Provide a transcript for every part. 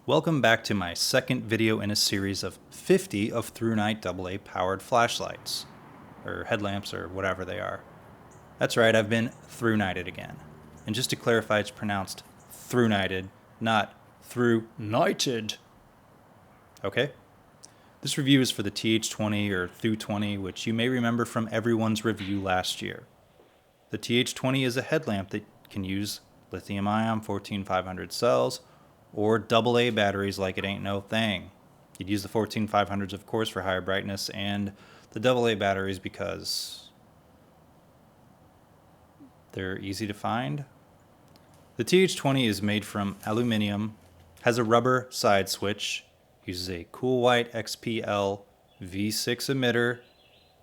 Welcome back to my second video in a series of 50 of Thrunite AA powered flashlights, or headlamps, or whatever they are. That's right, I've been Thrunited again. And just to clarify, it's pronounced Thrunited, not Thru-nited. Okay? This review is for the TH20 or Thu20, which you may remember from everyone's review last year. The TH20 is a headlamp that can use lithium-ion 14500 cells, or AA batteries like it ain't no thing. You'd use the 14500s, of course, for higher brightness, and the AA batteries because they're easy to find. The TH20 is made from aluminum, has a rubber side switch, uses a cool white XPL V6 emitter,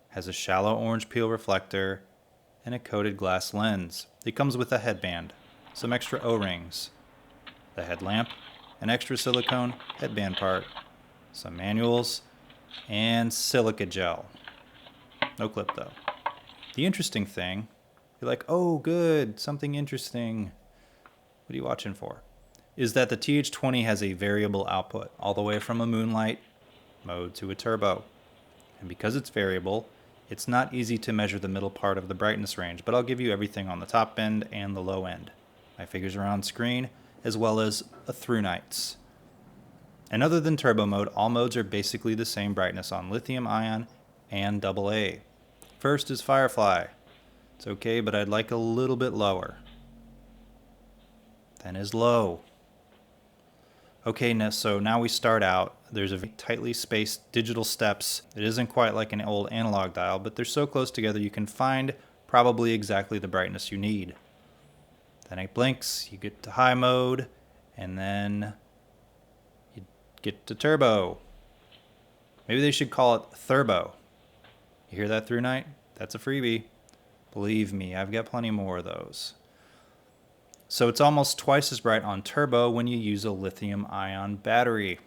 has a shallow orange peel reflector, and a coated glass lens. It comes with a headband, some extra O-rings, the headlamp, an extra silicone headband part, some manuals, and silica gel. No clip though. The interesting thing, you're like, oh good, something interesting. What are you watching for? Is that the TH20 has a variable output, all the way from a moonlight mode to a turbo. And because it's variable, it's not easy to measure the middle part of the brightness range, but I'll give you everything on the top end and the low end. My figures are on screen, as well as a Thrunite's. And other than turbo mode, all modes are basically the same brightness on lithium-ion and AA. First is Firefly. It's okay, but I'd like a little bit lower. Then is low. Okay, so now we start out. There's a tightly spaced digital steps. It isn't quite like an old analog dial, but they're so close together you can find probably exactly the brightness you need. Then it blinks, you get to high mode, and then you get to turbo. Maybe they should call it Thurbo. You hear that, Thrunite? That's a freebie. Believe me, I've got plenty more of those. So it's almost twice as bright on turbo when you use a lithium-ion battery.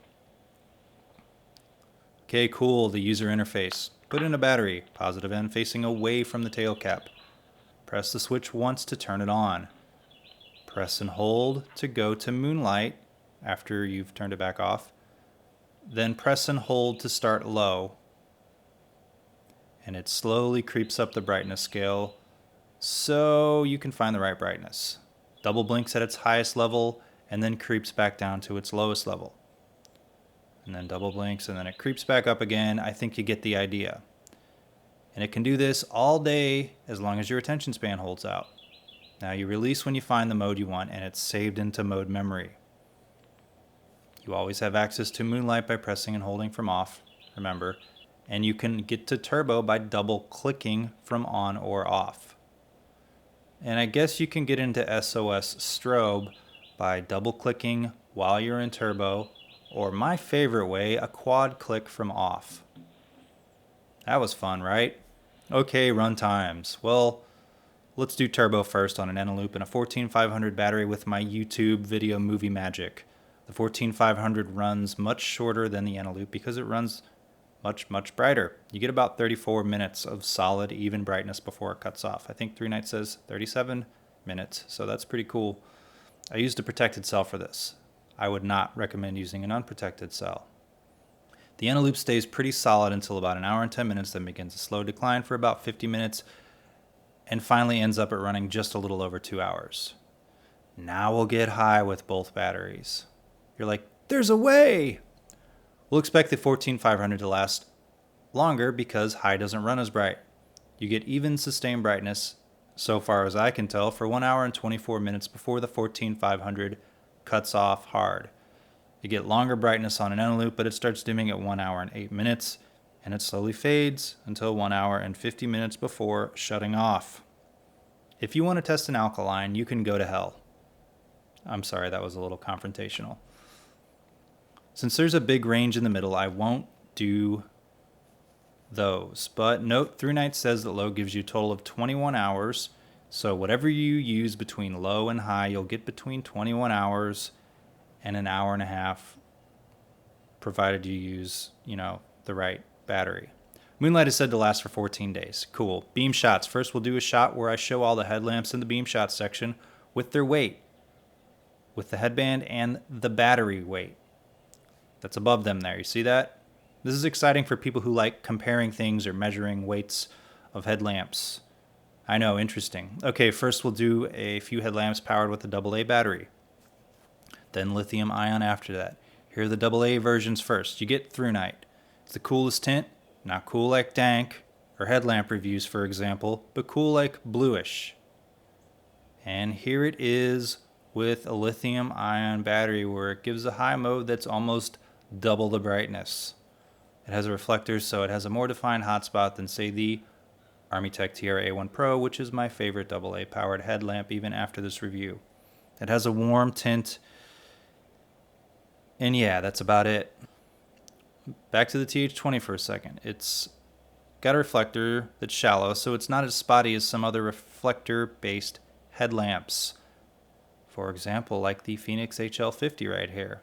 Okay, cool, the user interface. Put in a battery, positive end facing away from the tail cap. Press the switch once to turn it on. Press and hold to go to moonlight after you've turned it back off. Then press and hold to start low. And it slowly creeps up the brightness scale so you can find the right brightness. Double blinks at its highest level and then creeps back down to its lowest level. And then double blinks and then it creeps back up again. I think you get the idea. And it can do this all day as long as your attention span holds out. Now you release when you find the mode you want and it's saved into mode memory. You always have access to moonlight by pressing and holding from off, remember, and you can get to turbo by double clicking from on or off. And I guess you can get into SOS strobe by double clicking while you're in turbo, or my favorite way, a quad click from off. That was fun, right? Okay, Runtimes. Well, let's do turbo first on an Eneloop and a 14500 battery with my YouTube video movie magic. The 14500 runs much shorter than the Eneloop because it runs much brighter. You get about 34 minutes of solid even brightness before it cuts off. I think Thrunite says 37 minutes, so that's pretty cool. I used a protected cell for this. I would not recommend using an unprotected cell. The Eneloop stays pretty solid until about an hour and 10 minutes, then begins a slow decline for about 50 minutes, and finally ends up at running just a little over 2 hours. Now we'll get high with both batteries. You're like, there's a way! We'll expect the 14500 to last longer because high doesn't run as bright. You get even sustained brightness, so far as I can tell, for 1 hour and 24 minutes before the 14500 cuts off hard. You get longer brightness on an Eneloop, but it starts dimming at 1 hour and 8 minutes, and it slowly fades until 1 hour and 50 minutes before shutting off. If you want to test an alkaline, you can go to hell. I'm sorry, that was a little confrontational. Since there's a big range in the middle, I won't do those. But note, Thrunite says that low gives you a total of 21 hours. So whatever you use between low and high, you'll get between 21 hours and an hour and a half, provided you use, the right battery. Moonlight is said to last for 14 days. Cool. Beamshots. First we'll do a shot where I show all the headlamps in the Beamshots section with their weight, with the headband and the battery weight. that's above them there. You see that? This is exciting for people who like comparing things or measuring weights of headlamps. I know, interesting. Okay, first we'll do a few headlamps powered with a AA battery. Then lithium ion after that. Here are the AA versions first. You get Thrunite. It's the coolest tint, not cool like Dank or headlamp reviews, for example, but cool like Bluish. And here it is with a lithium ion battery where it gives a high mode that's almost double the brightness. It has a reflector, so it has a more defined hotspot than, say, the Armitech TR-A1 Pro, which is my favorite AA powered headlamp even after this review. It has a warm tint, and yeah, that's about it. Back to the TH20 for a second. It's got a reflector that's shallow, so it's not as spotty as some other reflector-based headlamps. For example, like the Phoenix HL50 right here.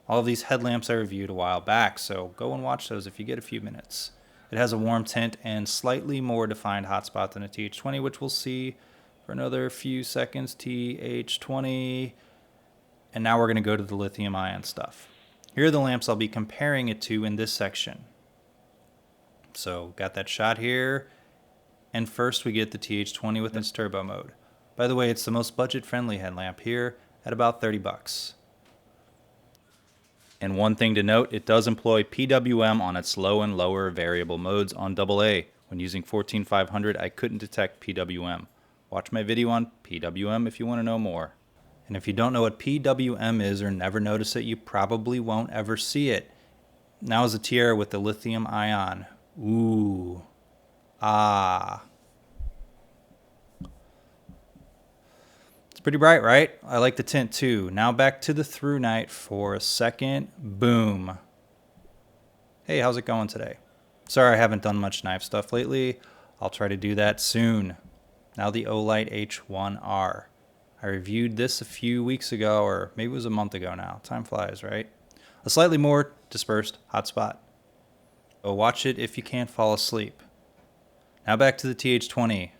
All of these headlamps I reviewed a while back, so go and watch those if you get a few minutes. It has a warm tint and slightly more defined hotspot than a TH20, which we'll see for another few seconds. TH20. And now we're going to go to the lithium ion stuff. Here are the lamps I'll be comparing it to in this section. So got that shot here. And first we get the TH20 with its turbo mode. By the way, it's the most budget-friendly headlamp here at about 30 bucks. And one thing to note, it does employ PWM on its low and lower variable modes on AA. When using 14500, I couldn't detect PWM. Watch my video on PWM if you want to know more. And if you don't know what PWM is or never notice it, you probably won't ever see it. Now is a tier with the lithium ion. Ooh. Ah. Pretty bright, right? I like the tint too. Now back to the Thrunite for a second. Boom. Hey, how's it going today? Sorry I haven't done much knife stuff lately. I'll try to do that soon. Now the Olight H1R. I reviewed this a few weeks ago, or maybe it was a month ago now. Time flies, right? A slightly more dispersed hotspot. Go watch it if you can't fall asleep. Now back to the TH20.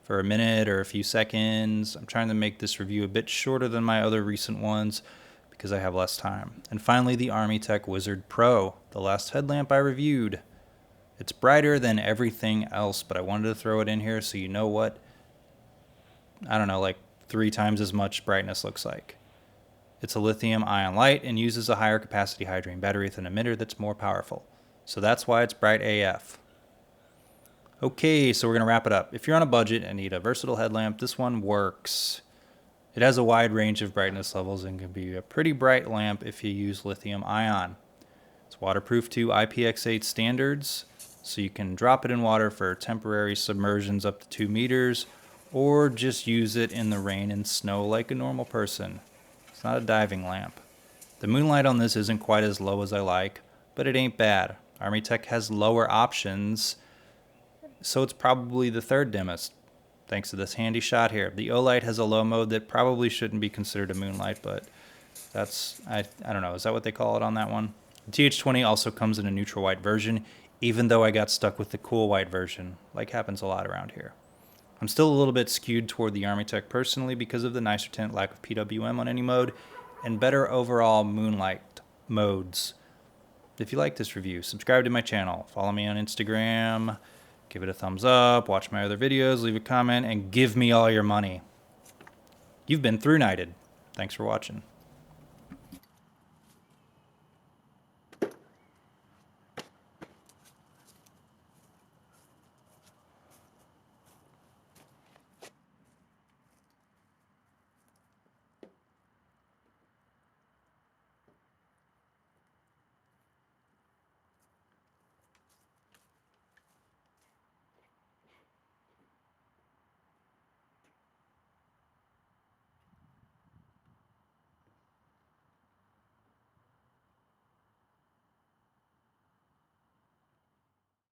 For a minute or a few seconds. I'm trying to make this review a bit shorter than my other recent ones because I have less time. And finally, the Armitech Wizard Pro, the last headlamp I reviewed. It's brighter than everything else, but I wanted to throw it in here so you know what, I don't know, like 3 times as much brightness looks like. It's a lithium ion light and uses a higher capacity hydrogen battery with an emitter that's more powerful. So that's why it's bright AF. Okay, so we're going to wrap it up. If you're on a budget and need a versatile headlamp, this one works. It has a wide range of brightness levels and can be a pretty bright lamp if you use lithium ion. It's waterproof to IPX8 standards, so you can drop it in water for temporary submersions up to 2 meters, or just use it in the rain and snow like a normal person. It's not a diving lamp. The moonlight on this isn't quite as low as I like, but it ain't bad. Armitech has lower options, so it's probably the 3rd dimmest, thanks to this handy shot here. The Olight has a low mode that probably shouldn't be considered a moonlight, but that's, I don't know, is that what they call it on that one? The TH20 also comes in a neutral white version, even though I got stuck with the cool white version, like happens a lot around here. I'm still a little bit skewed toward the Armitech personally because of the nicer tint, lack of PWM on any mode, and better overall moonlight modes. If you like this review, subscribe to my channel, follow me on Instagram, give it a thumbs up, watch my other videos, leave a comment, and give me all your money. You've been Thrunited. Thanks for watching.